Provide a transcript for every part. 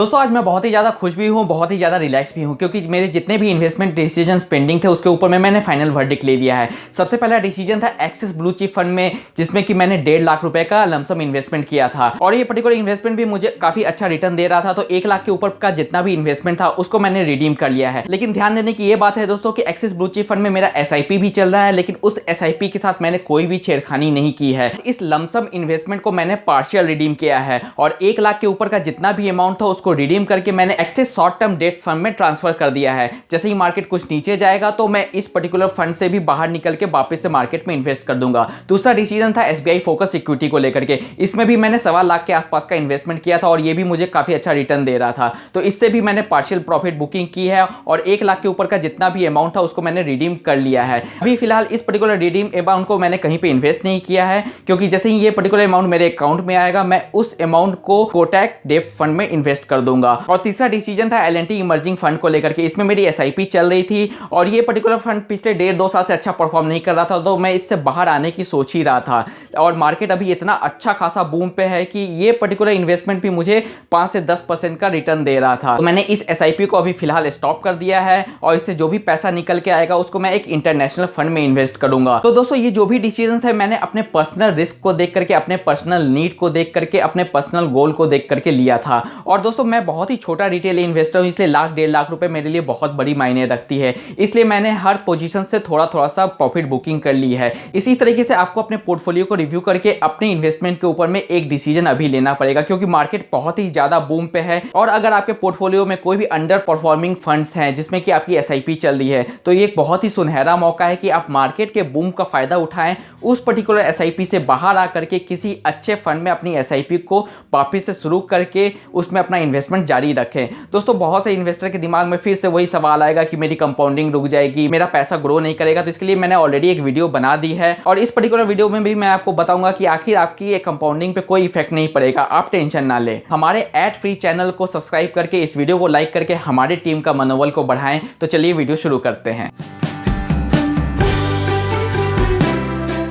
दोस्तों आज मैं बहुत ही ज़्यादा खुश भी हूँ, बहुत ही ज़्यादा रिलैक्स भी हूँ क्योंकि मेरे जितने भी इन्वेस्टमेंट डिसीजंस पेंडिंग थे उसके ऊपर में मैंने फाइनल वर्डिक्ट ले लिया है। सबसे पहला डिसीजन था एक्सिस ब्लू चिप फंड में, जिसमें कि मैंने 1.5 लाख रुपए का लमसम इन्वेस्टमेंट किया था और ये पर्टिकुलर इन्वेस्टमेंट भी मुझे काफ़ी अच्छा रिटर्न दे रहा था। तो 1 लाख के ऊपर का जितना भी इन्वेस्टमेंट था उसको मैंने रिडीम कर लिया है। लेकिन ध्यान देने की ये बात है दोस्तों कि एक्सिस ब्लू चिप फंड में मेरा SIP भी चल रहा है, लेकिन उस SIP के साथ मैंने कोई भी छेड़खानी नहीं की है। इस लमसम इन्वेस्टमेंट को मैंने पार्शियल रिडीम किया है और 1 लाख के ऊपर का जितना भी अमाउंट था उसको रिडीम करके मैंने axis short term debt fund में ट्रांसफर कर दिया है। जैसे ही मार्केट कुछ नीचे जाएगा तो मैं इस पर्टिकुलर फंड से भी बाहर निकल के वापस से मार्केट में इन्वेस्ट कर दूंगा। दूसरा डिसीजन था SBI फोकस इक्विटी को लेकर के। इसमें भी मैंने 1.25 लाख के आसपास का इन्वेस्टमेंट किया था और ये भी मुझे काफी अच्छा रिटर्न दे रहा था। तो इससे भी मैंने पार्शियल प्रॉफिट बुकिंग की है और 1 लाख के ऊपर का जितना भी अमाउंट था उसको मैंने रिडीम कर लिया है। अभी फिलहाल इस पर्टिकुलर रिडीम अमाउंट को मैंने कहीं पे इन्वेस्ट नहीं किया है, क्योंकि जैसे ही ये पर्टिकुलर अमाउंट मेरे अकाउंट में आएगा मैं उस अमाउंट को कोटक डेब्ट फंड में इन्वेस्ट कर दूंगा। और तीसरा डिसीजन था L&T इमर्जिंग फंड को लेकर के। इसमें मेरी SIP चल रही थी और ये पर्टिकुलर फंड पिछले 1.5-2 साल से अच्छा परफॉर्म नहीं कर रहा था, तो मैं इससे बाहर आने की सोच ही रहा था। और मार्केट अभी इतना अच्छा खासा बूम पे है कि ये पर्टिकुलर इन्वेस्टमेंट भी मुझे 5 से 10% का रिटर्न दे रहा था। तो मैंने इस SIP को अभी फिलहाल स्टॉप कर दिया है और इससे जो भी पैसा निकल के आएगा उसको मैं एक इंटरनेशनल फंड में इन्वेस्ट करूंगा। तो दोस्तों ये जो भी डिसीजन थे मैंने अपने पर्सनल रिस्क को देख करके, अपने पर्सनल नीड को देख करके, अपने पर्सनल गोल को देख करके लिया था। और दोस्तों मैं बहुत ही छोटा रिटेल इन्वेस्टर हूं, इसलिए 1.5 लाख रुपए मेरे लिए बहुत बड़ी मायने रखती है। इसलिए मैंने हर पोजीशन से थोड़ा थोड़ा सा प्रॉफिट बुकिंग कर ली है। इसी तरीके से आपको अपने पोर्टफोलियो को रिव्यू करके अपने इन्वेस्टमेंट के ऊपर में एक डिसीजन अभी लेना पड़ेगा, क्योंकि मार्केट बहुत ही ज्यादा बूम पे है। और अगर आपके पोर्टफोलियो में कोई भी अंडर परफॉर्मिंग फंड्स हैं जिसमें कि आपकी SIP चल रही है, तो ये एक बहुत ही सुनहरा मौका है कि आप मार्केट के बूम का फायदा उठाएं, उस पर्टिकुलर SIP से बाहर आकर के किसी अच्छे फंड में अपनी SIP को वापस से शुरू करके उसमें अपना इन्वेस्टमेंट जारी रखें। दोस्तों बहुत से इन्वेस्टर के दिमाग में फिर से वही सवाल आएगा कि मेरी कंपाउंडिंग रुक जाएगी, मेरा पैसा ग्रो नहीं करेगा। तो इसके लिए मैंने ऑलरेडी एक वीडियो बना दी है और इस पर्टिकुलर वीडियो में भी मैं आपको बताऊंगा कि आखिर आपकी कंपाउंडिंग पे कोई इफेक्ट नहीं पड़ेगा, आप टेंशन ना लें। हमारे एड फ्री चैनल को सब्सक्राइब करके, इस वीडियो को लाइक करके हमारी टीम का मनोबल को बढ़ाएं। तो चलिए वीडियो शुरू करते हैं।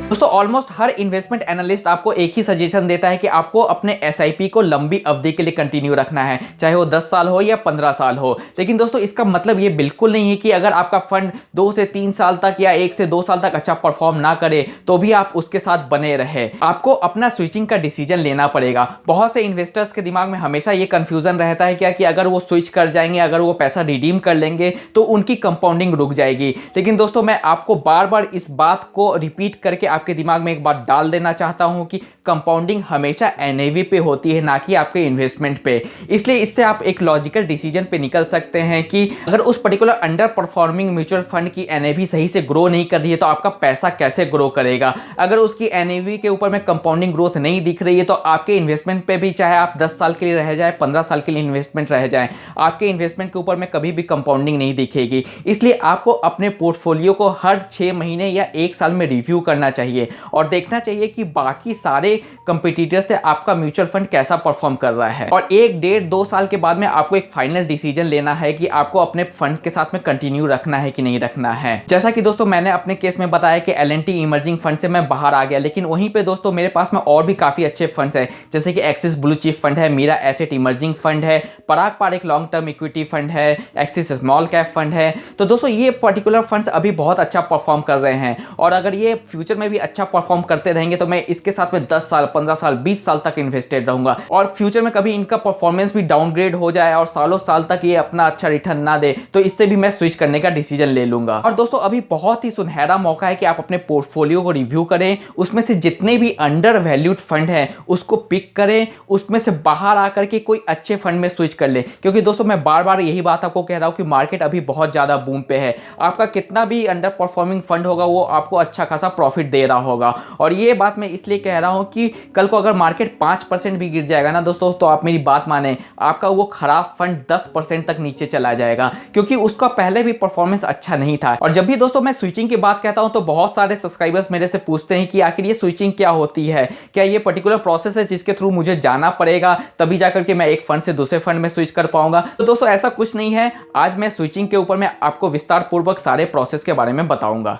दोस्तों ऑलमोस्ट हर इन्वेस्टमेंट एनालिस्ट आपको एक ही सजेशन देता है कि आपको अपने SIP को लंबी अवधि के लिए कंटिन्यू रखना है, चाहे वो 10 साल हो या 15 साल हो। लेकिन दोस्तों इसका मतलब ये बिल्कुल नहीं है कि अगर आपका फंड 2 से 3 साल तक या 1 से 2 साल तक अच्छा परफॉर्म ना करे तो भी आप उसके साथ बने रहे। आपको अपना स्विचिंग का डिसीजन लेना पड़ेगा। बहुत से इन्वेस्टर्स के दिमाग में हमेशा ये कंफ्यूजन रहता है क्या कि अगर वो स्विच कर जाएंगे, अगर वो पैसा रिडीम कर लेंगे तो उनकी कंपाउंडिंग रुक जाएगी। लेकिन दोस्तों मैं आपको बार बार इस बात को रिपीट करके आपके दिमाग में एक बात डाल देना चाहता हूं कि कंपाउंडिंग हमेशा NAV पे होती है, ना कि आपके इन्वेस्टमेंट पे। इसलिए इससे आप एक लॉजिकल डिसीजन पे निकल सकते हैं कि अगर उस particular under performing mutual fund की NAV सही से ग्रो नहीं कर रही है तो आपका पैसा कैसे ग्रो करेगा। अगर उसकी NAV के ऊपर में कंपाउंडिंग ग्रोथ नहीं दिख रही है तो आपके इन्वेस्टमेंट पे भी, चाहे आप 10 साल के लिए रह जाए, 15 साल के लिए इन्वेस्टमेंट रह जाए, आपके इन्वेस्टमेंट के ऊपर में कभी भी कंपाउंडिंग नहीं दिखेगी। इसलिए आपको अपने पोर्टफोलियो को हर 6 महीने या 1 साल में रिव्यू करना चाहिए और देखना चाहिए कि बाकी सारे कंपटीटर से आपका म्यूचुअल फंड कैसा परफॉर्म कर रहा है। और 1-1.5-2 साल के बाद में आपको एक फाइनल डिसीजन लेना है कि आपको अपने फंड के साथ में कंटिन्यू रखना है कि नहीं रखना है। जैसा कि दोस्तों मैंने अपने केस में बताया कि L&T इमर्जिंग फंड से मैं बाहर आ गया, लेकिन वहीं पे दोस्तों मेरे पास में और भी काफी अच्छे फंड्स है, जैसे कि एक्सिस ब्लू चिप फंड है, मीरा एसेट इमर्जिंग फंड है, पराग पार एक लॉन्ग टर्म इक्विटी फंड है, एक्सिस स्मॉल कैप फंड है। तो दोस्तों ये पर्टिकुलर फंड्स अभी बहुत अच्छा परफॉर्म कर रहे हैं और अगर ये फ्यूचर में भी अच्छा परफॉर्म करते रहेंगे तो मैं इसके साथ में 10 साल, 15 साल, 20 साल तक इन्वेस्टेड रहूंगा। और फ्यूचर में कभी इनका परफॉर्मेंस भी डाउनग्रेड हो जाए और सालों साल तक ये अपना अच्छा रिटर्न ना दे तो इससे भी मैं स्विच करने का डिसीजन ले लूंगा। और दोस्तों अभी बहुत ही सुनहरा मौका है कि आप अपने पोर्टफोलियो को रिव्यू करें, उसमें से जितने भी अंडर वैल्यूड फंड है उसको पिक करें, उसमें से बाहर आकर के कोई अच्छे फंड में स्विच कर ले। क्योंकि दोस्तों मैं बार बार यही बात आपको कह रहा हूं कि मार्केट अभी बहुत ज्यादा बूम पे है। आपका कितना भी अंडर परफॉर्मिंग फंड होगा वो आपको अच्छा खासा प्रॉफिट दे रहा होगा। और ये बात मैं इसलिए कह रहा हूं कि कल को अगर मार्केट 5% भी गिर जाएगा ना दोस्तों, तो आप मेरी बात माने, आपका वो खराब फंड 10% तक नीचे चला जाएगा, क्योंकि उसका पहले भी परफॉर्मेंस अच्छा नहीं था। और जब भी दोस्तों मैं स्विचिंग की बात कहता हूं तो बहुत सारे सब्सक्राइबर्स मेरे से पूछते हैं कि आखिर ये स्विचिंग क्या होती है, क्या ये पर्टिकुलर प्रोसेस है जिसके थ्रू मुझे जाना पड़ेगा तभी जाकर के मैं एक फंड से दूसरे फंड में स्विच कर पाऊंगा। तो दोस्तों ऐसा कुछ नहीं है। आज मैं स्विचिंग के ऊपर में आपको विस्तार पूर्वक सारे प्रोसेस के बारे में बताऊंगा।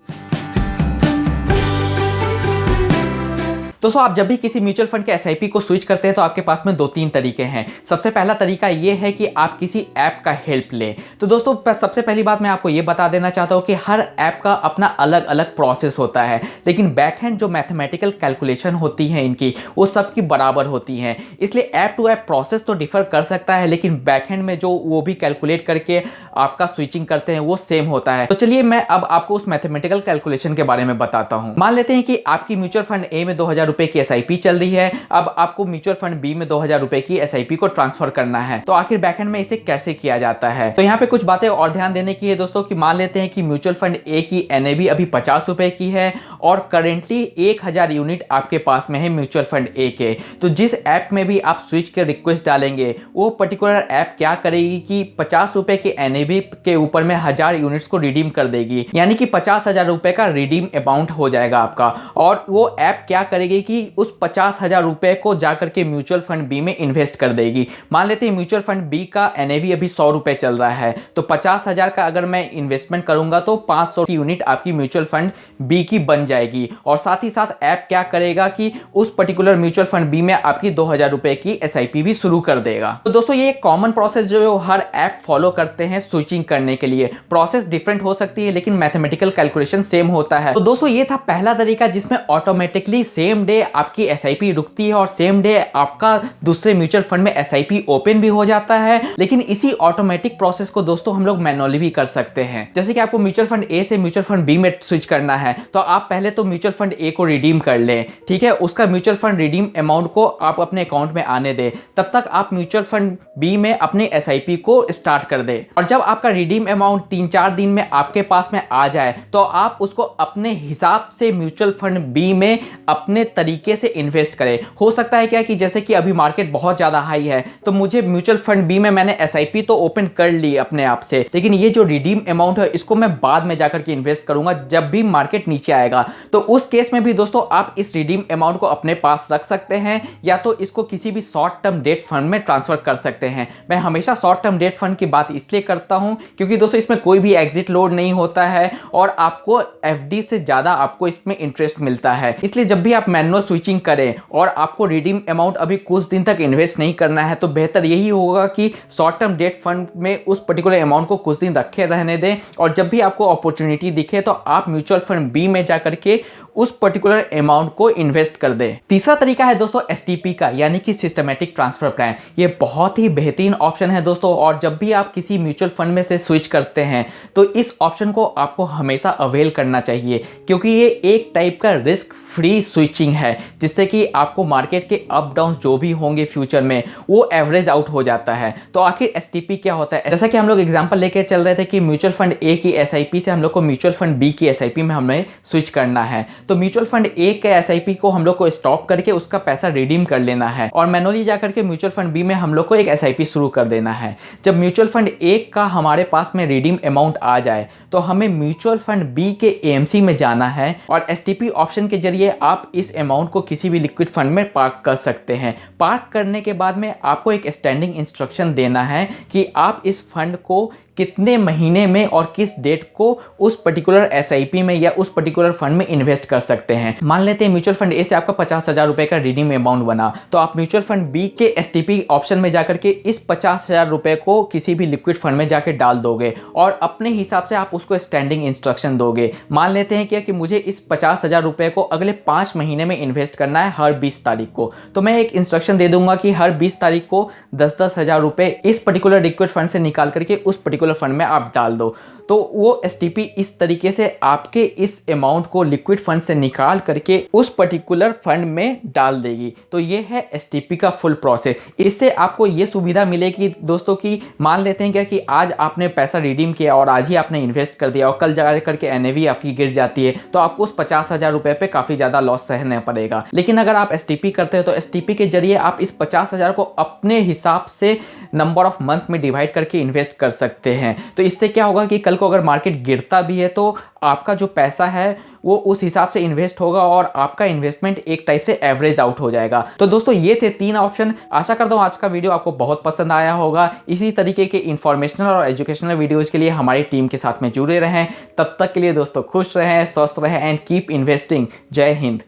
दोस्तों आप जब भी किसी म्यूचुअल फंड के एसआईपी को स्विच करते हैं तो आपके पास में 2-3 तरीके हैं। सबसे पहला तरीका ये है कि आप किसी ऐप का हेल्प लें। तो दोस्तों सबसे पहली बात मैं आपको ये बता देना चाहता हूँ कि हर ऐप का अपना अलग अलग प्रोसेस होता है, लेकिन बैकहैंड जो मैथमेटिकल कैलकुलेशन होती है इनकी, वो सबकी बराबर होती हैं। इसलिए ऐप टू ऐप प्रोसेस तो डिफर कर सकता है, लेकिन बैकहैंड में जो वो भी कैलकुलेट करके आपका स्विचिंग करते हैं वो सेम होता है। तो चलिए मैं अब आपको उस मैथमेटिकल कैलकुलेशन के बारे में बताता हूं। मान लेते हैं कि आपकी म्यूचुअल फंड ए में 2000 रुपए की एसआईपी चल रही है। अब आपको म्यूचुअल फंड बी में 2000 रुपए की एसआईपी को ट्रांसफर करना है। तो आखिर बैकएंड में इसे कैसे किया जाता है? तो यहाँ पे कुछ बातें और ध्यान देने की है दोस्तों, कि मान लेते हैं कि म्यूचुअल फंड ए की एनएवी अभी 50 रुपए की है और करेंटली 1000 यूनिट आपके पास में है म्यूचुअल फंड ए के। तो जिस ऐप में भी आप स्विच के रिक्वेस्ट डालेंगे, वो पर्टिकुलर ऐप क्या करेगी कि 50 रुपए के एनएवी के ऊपर में 1000 यूनिट्स को रिडीम कर देगी, यानी कि 50,000 रुपए का रिडीम अमाउंट हो जाएगा आपका। और वो ऐप क्या करेगी कि उस 50,000 रुपए को जाकर के म्यूचुअल फंड बी में इन्वेस्ट कर देगी। मान लेते हैं म्यूचुअल फंड बी का एनएवी अभी 100 रुपए चल रहा है, तो 50,000 का अगर मैं इन्वेस्टमेंट करूंगा तो 500 की यूनिट आपकी म्यूचुअल फंड बी की बन जाएगी। और साथ ही साथ ऐप क्या करेगा कि उस पर्टिकुलर म्यूचुअल फंड बी में आपकी 2000 रुपए की एसआईपी भी शुरू कर देगा। तो दोस्तों ये एक कॉमन प्रोसेस जो हर ऐप फॉलो करते हैं स्विचिंग करने के लिए। प्रोसेस डिफरेंट हो सकती है, लेकिन मैथमेटिकल कैलकुलेशन सेम होता है। तो दोस्तों ये था पहला तरीका, जिसमें ऑटोमेटिकली सेम डे आपकी एसआईपी रुकती है और सेम डे आपका दूसरे म्यूचुअल फंड में एसआईपी ओपन भी हो जाता है। लेकिन इसी ऑटोमेटिक प्रोसेस को दोस्तों हम लोग मैनुअली भी कर सकते हैं। जैसे कि आपको म्यूचुअल फंड ए से म्यूचुअल फंड बी में स्विच करना है, तो आप पहले तो म्यूचुअल फंड ए को रिडीम कर लें, ठीक है। उसका म्यूचुअल फंड रिडीम अमाउंट को आप अपने अकाउंट में आने दें। तब तक आप म्यूचुअल फंड बी में अपने एसआईपी को स्टार्ट कर दें। और जब आपका रिडीम अमाउंट 3-4 दिन में आपके पास में आ जाए, तो आप उसको अपने हिसाब से म्यूचुअल फंड बी में अपने तरीके से इन्वेस्ट करें। हो सकता है क्या कि जैसे कि अभी मार्केट बहुत ज्यादा हाई है, तो मुझे म्यूचुअल फंड बी में मैंने एसआईपी तो ओपन कर ली अपने आप से, लेकिन ये जो रिडीम अमाउंट है इसको मैं बाद में जाकर के इन्वेस्ट करूंगा जब भी मार्केट नीचे आएगा। तो उस केस में भी दोस्तों आप इस रिडीम अमाउंट को अपने पास रख सकते हैं, या तो इसको किसी भी शॉर्ट टर्म डेट फंड में ट्रांसफर कर सकते हैं। मैं हमेशा शॉर्ट टर्म डेट फंड की बात इसलिए करता हूं क्योंकि दोस्तों इसमें कोई भी एग्जिट लोड नहीं होता है और आपको एफडी से ज्यादा आपको इसमें इंटरेस्ट मिलता है। इसलिए जब भी आप मैनुअल स्विचिंग करें और आपको रिडीम अमाउंट अभी कुछ दिन तक इन्वेस्ट नहीं करना है, तो बेहतर यही होगा कि शॉर्ट टर्म डेट फंड में उस पर्टिकुलर अमाउंट को कुछ दिन रखे रहने दें, और जब भी आपको अपॉर्चुनिटी दिखे तो आप म्यूचुअल फंड बी में जाकर के उस पर्टिकुलर अमाउंट को इन्वेस्ट कर दें। तीसरा तरीका है दोस्तों एसटीपी का, यानी कि सिस्टमैटिक ट्रांसफर प्लान। ये बहुत ही बेहतरीन ऑप्शन है दोस्तों, और जब भी आप किसी म्यूचुअल फंड में से स्विच करते हैं तो इस ऑप्शन को आपको हमेशा अवेल करना चाहिए, क्योंकि ये एक टाइप का रिस्क फ्री स्विचिंग है, जिससे कि आपको मार्केट के अप डाउन जो भी होंगे फ्यूचर में वो एवरेज आउट हो जाता है। तो आखिर एसटीपी क्या होता है? जैसा कि हम लोग एग्जांपल लेके चल रहे थे कि म्यूचुअल फंड ए की एसआईपी से हम लोग को म्यूचुअल फंड बी की एसआईपी में हमें स्विच करना है। तो म्यूचुअल फंड ए के एसआईपी को हम लोग को स्टॉप करके उसका पैसा रिडीम कर लेना है, और मैनुअली जाकर के म्यूचुअल फंड बी में हम लोग को एक एसआईपी शुरू कर देना है। जब म्यूचुअल फंड ए का हमारे पास में रिडीम अमाउंट आ जाए, तो हमें म्यूचुअल फंड बी के एएमसी में जाना है, और एसटीपी ऑप्शन के जरिए आप इस अमाउंट को किसी भी लिक्विड फंड में पार्क कर सकते हैं। पार्क करने के बाद में आपको एक स्टैंडिंग इंस्ट्रक्शन देना है कि आप इस फंड को कितने महीने में और किस डेट को उस पर्टिकुलर एसआईपी में या उस पर्टिकुलर फंड में इन्वेस्ट कर सकते हैं। मान लेते हैं म्यूचुअल फंड ए से आपका 50,000 रुपए का रिडीम अमाउंट बना, तो आप म्यूचुअल फंड बी के एसटीपी ऑप्शन में जाकर के इस 50,000 रुपए को किसी भी लिक्विड फंड में जाकर डाल दोगे, और अपने हिसाब से आप उसको स्टैंडिंग इंस्ट्रक्शन दोगे। मान लेते हैं क्या कि मुझे इस 50,000 रुपए को अगले 5 महीने में इन्वेस्ट करना है हर 20 तारीख को, तो मैं एक इंस्ट्रक्शन दे दूंगा कि हर 20 तारीख को 10-10 हजार रुपए इस पर्टिकुलर लिक्विड फंड से निकाल करके उस पर्टिकुलर फंड में आप डाल दो। तो वो एसटीपी इस तरीके से आपके इस अमाउंट को लिक्विड फंड से निकाल करके उस पर्टिकुलर फंड में डाल देगी। तो ये है एसटीपी का फुल प्रोसेस। इससे आपको ये सुविधा मिलेगी दोस्तों कि मान लेते हैं क्या कि आज आपने पैसा रिडीम किया और आज ही आपने इन्वेस्ट कर दिया और कल जा करके एनएवी आपकी गिर जाती है, तो आपको उस 50,000 रुपए पे काफी ज्यादा लॉस सहना पड़ेगा। लेकिन अगर आप एसटीपी करते हो तो एसटीपी के जरिए आप इस 50,000 को अपने हिसाब से नंबर ऑफ मंथ्स में डिवाइड करके इन्वेस्ट कर सकते हैं। तो इससे क्या होगा कि कल को अगर मार्केट गिरता भी है तो आपका जो पैसा है वो उस हिसाब से इन्वेस्ट होगा और आपका इन्वेस्टमेंट एक टाइप से एवरेज आउट हो जाएगा। तो दोस्तों ये थे 3 ऑप्शन। आशा करता हूँ आज का वीडियो आपको बहुत पसंद आया होगा। इसी तरीके के इंफॉर्मेशनल और एजुकेशनल वीडियोज के लिए हमारी टीम के साथ में जुड़े रहें। तब तक के लिए दोस्तों खुश रहें, स्वस्थ रहें एंड कीप इन्वेस्टिंग। जय हिंद।